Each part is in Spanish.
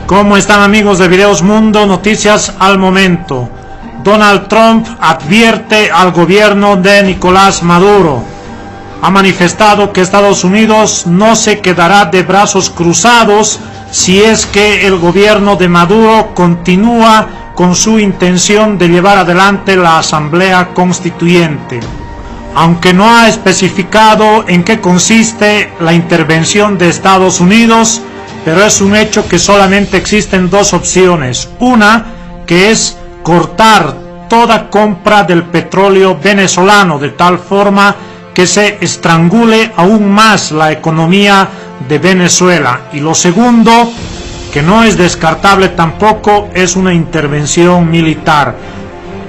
¿Cómo están, amigos de Videos Mundo? Noticias al momento. Donald Trump advierte al gobierno de Nicolás Maduro. Ha manifestado que Estados Unidos no se quedará de brazos cruzados si es que el gobierno de Maduro continúa con su intención de llevar adelante la Asamblea Constituyente. Aunque no ha especificado en qué consiste la intervención de Estados Unidos, pero es un hecho que solamente existen dos opciones. Una, que es cortar toda compra del petróleo venezolano de tal forma que se estrangule aún más la economía de Venezuela. Y lo segundo, que no es descartable tampoco, es una intervención militar.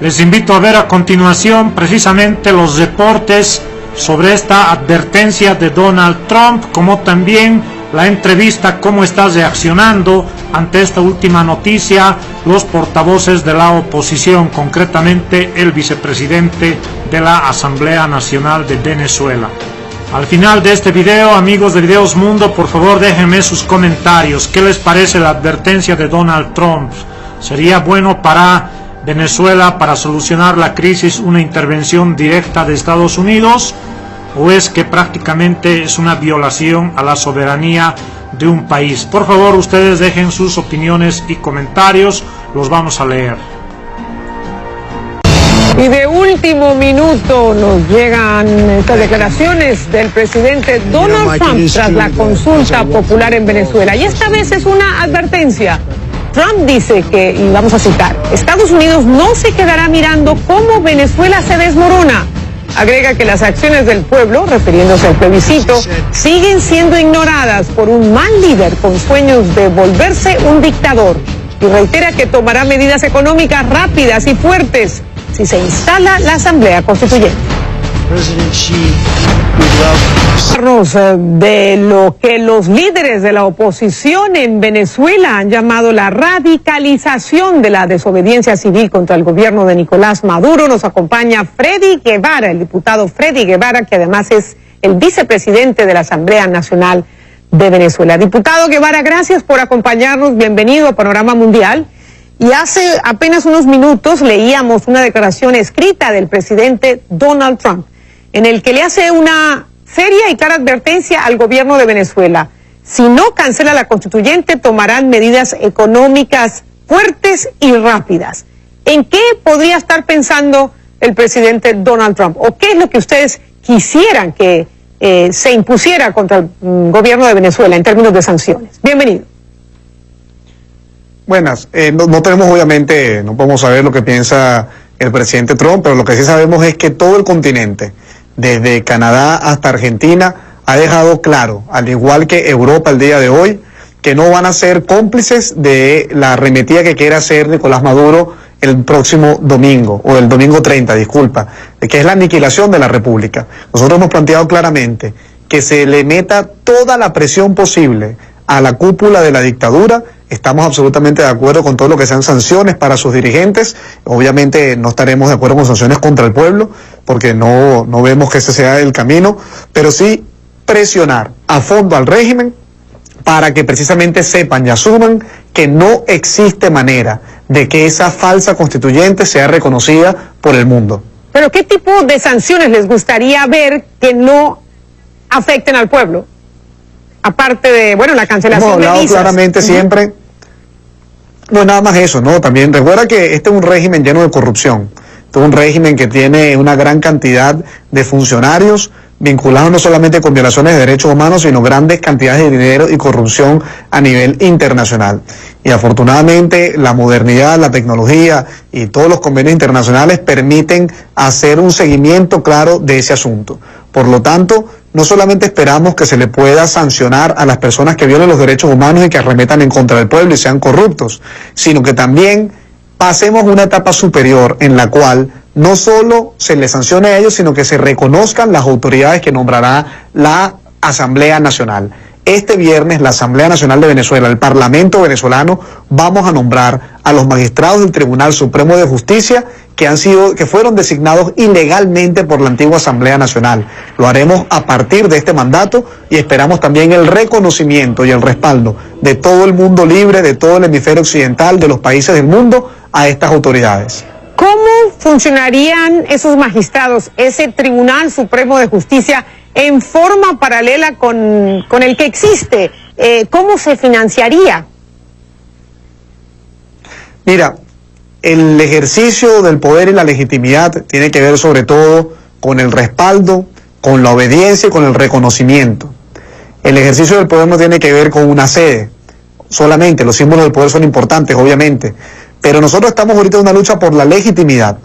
Les invito a ver a continuación precisamente los reportes sobre esta advertencia de Donald Trump, como también la entrevista, cómo está reaccionando ante esta última noticia los portavoces de la oposición, concretamente el vicepresidente de la Asamblea Nacional de Venezuela. Al final de este video, amigos de Videos Mundo, por favor déjenme sus comentarios. ¿Qué les parece la advertencia de Donald Trump? ¿Sería bueno para Venezuela, para solucionar la crisis, una intervención directa de Estados Unidos? ¿O es que prácticamente es una violación a la soberanía de un país? Por favor, ustedes dejen sus opiniones y comentarios, los vamos a leer. Y de último minuto nos llegan estas declaraciones del presidente Donald Trump tras la consulta popular en Venezuela. Y esta vez es una advertencia. Trump dice que, y vamos a citar, Estados Unidos no se quedará mirando cómo Venezuela se desmorona. Agrega que las acciones del pueblo, refiriéndose al plebiscito, siguen siendo ignoradas por un mal líder con sueños de volverse un dictador. Y reitera que tomará medidas económicas rápidas y fuertes si se instala la Asamblea Constituyente. De lo que los líderes de la oposición en Venezuela han llamado la radicalización de la desobediencia civil contra el gobierno de Nicolás Maduro, nos acompaña Freddy Guevara, el diputado Freddy Guevara, que además es el vicepresidente de la Asamblea Nacional de Venezuela. Diputado Guevara, gracias por acompañarnos, bienvenido a Panorama Mundial. Y hace apenas unos minutos leíamos una declaración escrita del presidente Donald Trump, en el que le hace una seria y clara advertencia al gobierno de Venezuela. Si no cancela la constituyente, tomarán medidas económicas fuertes y rápidas. ¿En qué podría estar pensando el presidente Donald Trump? ¿O qué es lo que ustedes quisieran que se impusiera contra el gobierno de Venezuela en términos de sanciones? Bienvenido. Buenas. No tenemos, obviamente, no podemos saber lo que piensa el presidente Trump, pero lo que sí sabemos es que todo el continente, desde Canadá hasta Argentina, ha dejado claro, al igual que Europa el día de hoy, que no van a ser cómplices de la arremetida que quiere hacer Nicolás Maduro el próximo domingo, o el domingo 30, disculpa, que es la aniquilación de la República. Nosotros hemos planteado claramente que se le meta toda la presión posible a la cúpula de la dictadura. Estamos absolutamente de acuerdo con todo lo que sean sanciones para sus dirigentes. Obviamente no estaremos de acuerdo con sanciones contra el pueblo, porque no vemos que ese sea el camino, pero sí presionar a fondo al régimen para que precisamente sepan y asuman que no existe manera de que esa falsa constituyente sea reconocida por el mundo. Pero ¿qué tipo de sanciones les gustaría ver que no afecten al pueblo? Aparte de, bueno, la cancelación de visas. Claramente siempre, no es nada más eso, ¿no? También recuerda que este es un régimen lleno de corrupción. Este es un régimen que tiene una gran cantidad de funcionarios vinculados no solamente con violaciones de derechos humanos, sino grandes cantidades de dinero y corrupción a nivel internacional. Y afortunadamente la modernidad, la tecnología y todos los convenios internacionales permiten hacer un seguimiento claro de ese asunto. Por lo tanto, no solamente esperamos que se le pueda sancionar a las personas que violen los derechos humanos y que arremetan en contra del pueblo y sean corruptos, sino que también pasemos a una etapa superior en la cual no solo se les sancione a ellos, sino que se reconozcan las autoridades que nombrará la Asamblea Nacional. este viernes la Asamblea Nacional de Venezuela, el Parlamento venezolano, vamos a nombrar a los magistrados del Tribunal Supremo de Justicia que fueron designados ilegalmente por la antigua Asamblea Nacional. Lo haremos a partir de este mandato y esperamos también el reconocimiento y el respaldo de todo el mundo libre, de todo el hemisferio occidental, de los países del mundo, a estas autoridades. ¿Cómo funcionarían esos magistrados, ese Tribunal Supremo de Justicia, en forma paralela con el que existe? ¿Cómo se financiaría? Mira, el ejercicio del poder y la legitimidad tiene que ver sobre todo con el respaldo, con la obediencia y con el reconocimiento. El ejercicio del poder no tiene que ver con una sede solamente, los símbolos del poder son importantes, obviamente, pero nosotros estamos ahorita en una lucha por la legitimidad,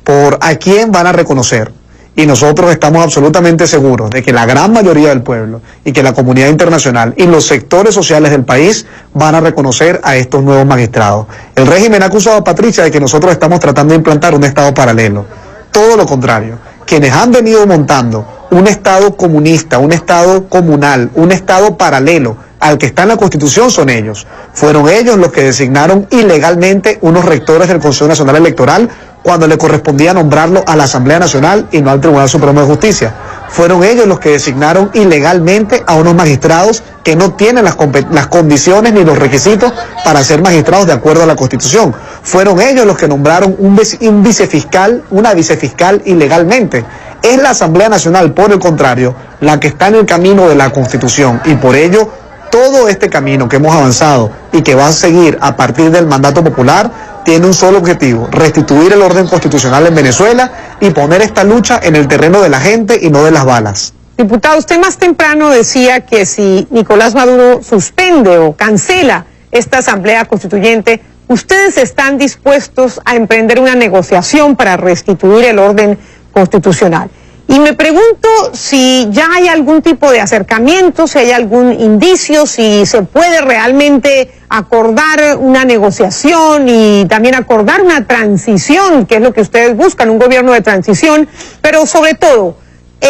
por a quién van a reconocer. Y nosotros estamos absolutamente seguros de que la gran mayoría del pueblo y que la comunidad internacional y los sectores sociales del país van a reconocer a estos nuevos magistrados. El régimen ha acusado a Patricia de que nosotros estamos tratando de implantar un Estado paralelo. Todo lo contrario. Quienes han venido montando un Estado comunista, un Estado comunal, un Estado paralelo al que está en la Constitución son ellos. Fueron ellos los que designaron ilegalmente unos rectores del Consejo Nacional Electoral cuando le correspondía nombrarlo a la Asamblea Nacional y no al Tribunal Supremo de Justicia. Fueron ellos los que designaron ilegalmente a unos magistrados que no tienen las condiciones ni los requisitos para ser magistrados de acuerdo a la Constitución. Fueron ellos los que nombraron un vicefiscal, una vicefiscal ilegalmente. Es la Asamblea Nacional, por el contrario, la que está en el camino de la Constitución, y por ello todo este camino que hemos avanzado y que va a seguir a partir del mandato popular tiene un solo objetivo: restituir el orden constitucional en Venezuela y poner esta lucha en el terreno de la gente y no de las balas. Diputado, usted más temprano decía que si Nicolás Maduro suspende o cancela esta Asamblea Constituyente, ustedes están dispuestos a emprender una negociación para restituir el orden constitucional. Y me pregunto si ya hay algún tipo de acercamiento, si hay algún indicio, si se puede realmente acordar una negociación y también acordar una transición, que es lo que ustedes buscan, un gobierno de transición, pero sobre todo,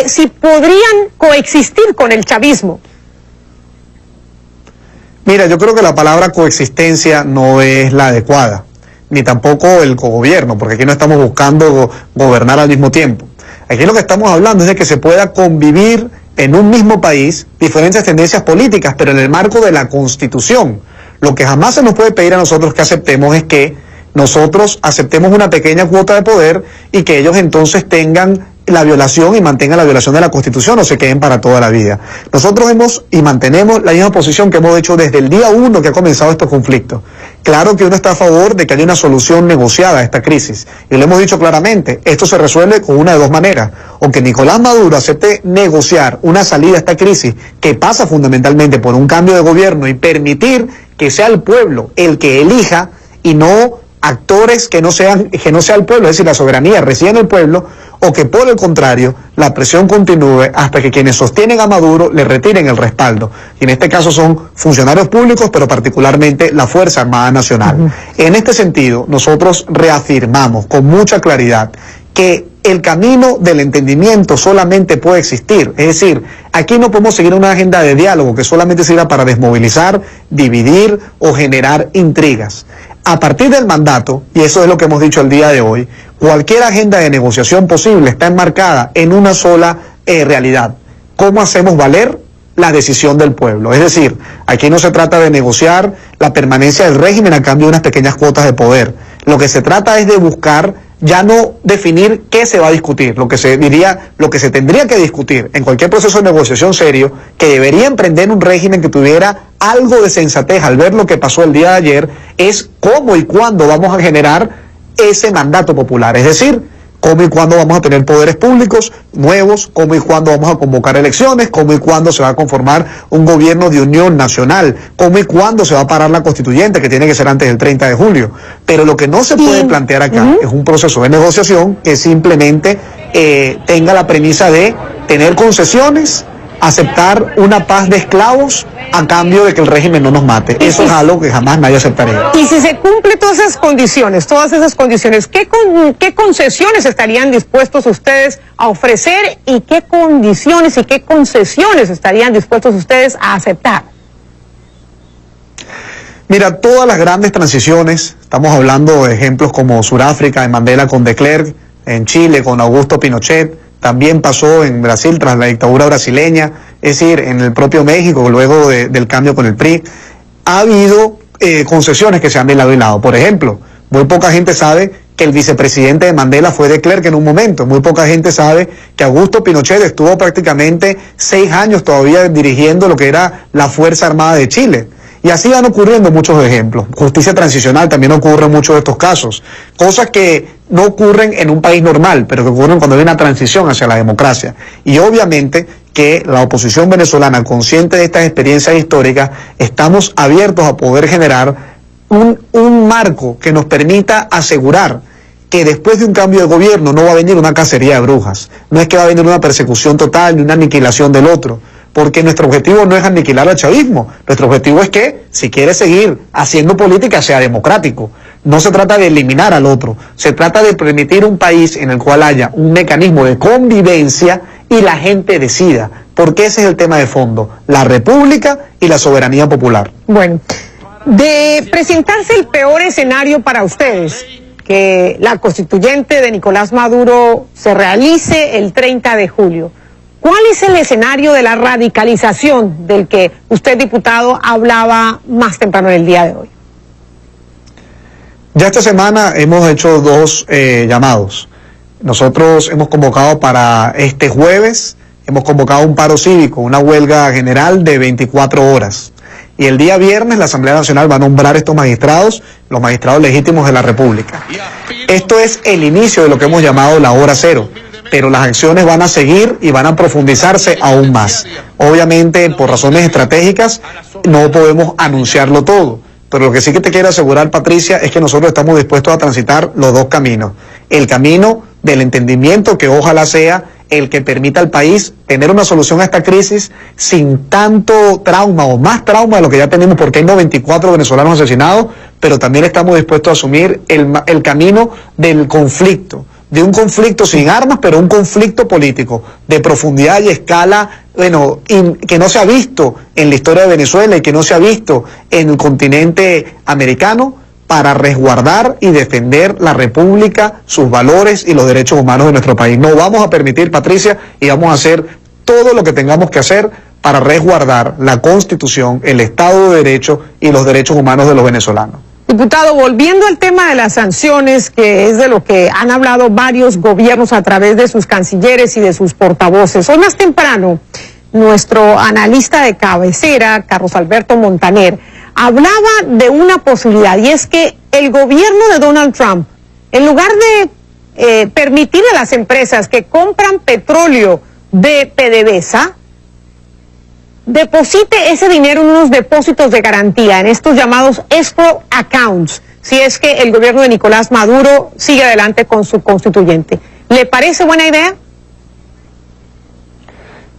si podrían coexistir con el chavismo. Mira, yo creo que la palabra coexistencia no es la adecuada, ni tampoco el cogobierno, porque aquí no estamos buscando gobernar al mismo tiempo. Aquí lo que estamos hablando es de que se pueda convivir en un mismo país diferentes tendencias políticas, pero en el marco de la Constitución. Lo que jamás se nos puede pedir a nosotros que aceptemos es que nosotros aceptemos una pequeña cuota de poder y que ellos entonces tengan la violación y mantengan la violación de la Constitución o se queden para toda la vida. Nosotros hemos y mantenemos la misma posición que hemos hecho desde el día 1 que ha comenzado estos conflictos. Claro que uno está a favor de que haya una solución negociada a esta crisis. Y lo hemos dicho claramente, esto se resuelve con una de dos maneras. O que Nicolás Maduro acepte negociar una salida a esta crisis que pasa fundamentalmente por un cambio de gobierno y permitir que sea el pueblo el que elija y no actores que no sea el pueblo, es decir, la soberanía reside en el pueblo, o que por el contrario la presión continúe hasta que quienes sostienen a Maduro le retiren el respaldo. Y en este caso son funcionarios públicos, pero particularmente la Fuerza Armada Nacional. En este sentido, nosotros reafirmamos con mucha claridad que el camino del entendimiento solamente puede existir. Es decir, aquí no podemos seguir una agenda de diálogo que solamente sirva para desmovilizar, dividir o generar intrigas. A partir del mandato, y eso es lo que hemos dicho el día de hoy, cualquier agenda de negociación posible está enmarcada en una sola realidad: cómo hacemos valer la decisión del pueblo. Es decir, aquí no se trata de negociar la permanencia del régimen a cambio de unas pequeñas cuotas de poder. Lo que se trata es de buscar ya no definir qué se va a discutir, lo que se tendría que discutir en cualquier proceso de negociación serio, que debería emprender un régimen que tuviera algo de sensatez al ver lo que pasó el día de ayer, es cómo y cuándo vamos a generar ese mandato popular, es decir, cómo y cuándo vamos a tener poderes públicos nuevos, cómo y cuándo vamos a convocar elecciones, cómo y cuándo se va a conformar un gobierno de unión nacional, cómo y cuándo se va a parar la constituyente, que tiene que ser antes del 30 de julio. Pero lo que no se puede plantear acá es un proceso de negociación que simplemente tenga la premisa de tener concesiones aceptar una paz de esclavos a cambio de que el régimen no nos mate. Eso es algo que jamás nadie aceptaría. Y si se cumplen todas esas condiciones, ¿qué concesiones estarían dispuestos ustedes a ofrecer y qué condiciones y qué concesiones estarían dispuestos ustedes a aceptar? Mira, todas las grandes transiciones, estamos hablando de ejemplos como Sudáfrica, en Mandela con de Klerk, en Chile con Augusto Pinochet, también pasó en Brasil tras la dictadura brasileña, es decir, en el propio México luego del cambio con el PRI. Ha habido concesiones que se han de lado y lado. Por ejemplo, muy poca gente sabe que el vicepresidente de Mandela fue de Klerk en un momento. Muy poca gente sabe que Augusto Pinochet estuvo prácticamente 6 años todavía dirigiendo lo que era la Fuerza Armada de Chile. Y así van ocurriendo muchos ejemplos. Justicia transicional también ocurre en muchos de estos casos. Cosas que no ocurren en un país normal, pero que ocurren cuando hay una transición hacia la democracia. Y obviamente que la oposición venezolana, consciente de estas experiencias históricas, estamos abiertos a poder generar un marco que nos permita asegurar que después de un cambio de gobierno no va a venir una cacería de brujas. No es que va a venir una persecución total ni una aniquilación del otro. Porque nuestro objetivo no es aniquilar al chavismo, nuestro objetivo es que, si quiere seguir haciendo política, sea democrático. No se trata de eliminar al otro, se trata de permitir un país en el cual haya un mecanismo de convivencia y la gente decida, porque ese es el tema de fondo, la república y la soberanía popular. Bueno, de presentarse el peor escenario para ustedes, que la constituyente de Nicolás Maduro se realice el 30 de julio, ¿cuál es el escenario de la radicalización del que usted, diputado, hablaba más temprano en el día de hoy? Ya esta semana hemos hecho 2 llamados. Nosotros hemos convocado para este jueves, hemos convocado un paro cívico, una huelga general de 24 horas. Y el día viernes la Asamblea Nacional va a nombrar estos magistrados, los magistrados legítimos de la República. Esto es el inicio de lo que hemos llamado la hora cero. Pero las acciones van a seguir y van a profundizarse aún más. Obviamente, por razones estratégicas, no podemos anunciarlo todo. Pero lo que sí que te quiero asegurar, Patricia, es que nosotros estamos dispuestos a transitar los 2 caminos. El camino del entendimiento, que ojalá sea el que permita al país tener una solución a esta crisis sin tanto trauma o más trauma de lo que ya tenemos, porque hay 94 venezolanos asesinados, pero también estamos dispuestos a asumir el camino del conflicto. De un conflicto sin armas, pero un conflicto político de profundidad y escala, que no se ha visto en la historia de Venezuela y que no se ha visto en el continente americano, para resguardar y defender la república, sus valores y los derechos humanos de nuestro país. No vamos a permitir, Patricia, y vamos a hacer todo lo que tengamos que hacer para resguardar la Constitución, el Estado de Derecho y los derechos humanos de los venezolanos. Diputado, volviendo al tema de las sanciones, que es de lo que han hablado varios gobiernos a través de sus cancilleres y de sus portavoces. Hoy más temprano, nuestro analista de cabecera, Carlos Alberto Montaner, hablaba de una posibilidad, y es que el gobierno de Donald Trump, en lugar de permitir a las empresas que compran petróleo de PDVSA, deposite ese dinero en unos depósitos de garantía, en estos llamados escrow accounts, si es que el gobierno de Nicolás Maduro sigue adelante con su constituyente. ¿Le parece buena idea?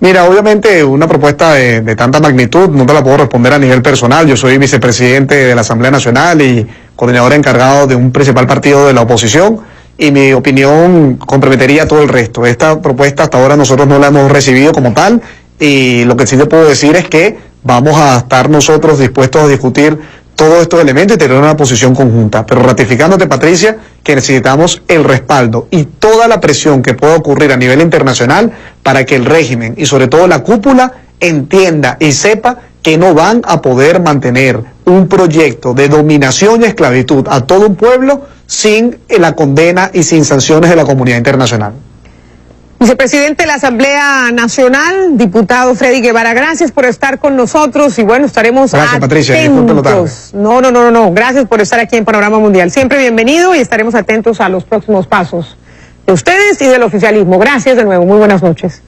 Mira, obviamente una propuesta de tanta magnitud no te la puedo responder a nivel personal. Yo soy vicepresidente de la Asamblea Nacional y coordinador encargado de un principal partido de la oposición, y mi opinión comprometería a todo el resto. Esta propuesta hasta ahora nosotros no la hemos recibido como tal, y lo que sí te puedo decir es que vamos a estar nosotros dispuestos a discutir todos estos elementos y tener una posición conjunta, pero ratificándote, Patricia, que necesitamos el respaldo y toda la presión que pueda ocurrir a nivel internacional para que el régimen y sobre todo la cúpula entienda y sepa que no van a poder mantener un proyecto de dominación y esclavitud a todo un pueblo sin la condena y sin sanciones de la comunidad internacional. Vicepresidente de la Asamblea Nacional, diputado Freddy Guevara, gracias por estar con nosotros y bueno, estaremos gracias, atentos. Patricia, disculpe tarde. No, gracias por estar aquí en Panorama Mundial. Siempre bienvenido y estaremos atentos a los próximos pasos de ustedes y del oficialismo. Gracias de nuevo, muy buenas noches.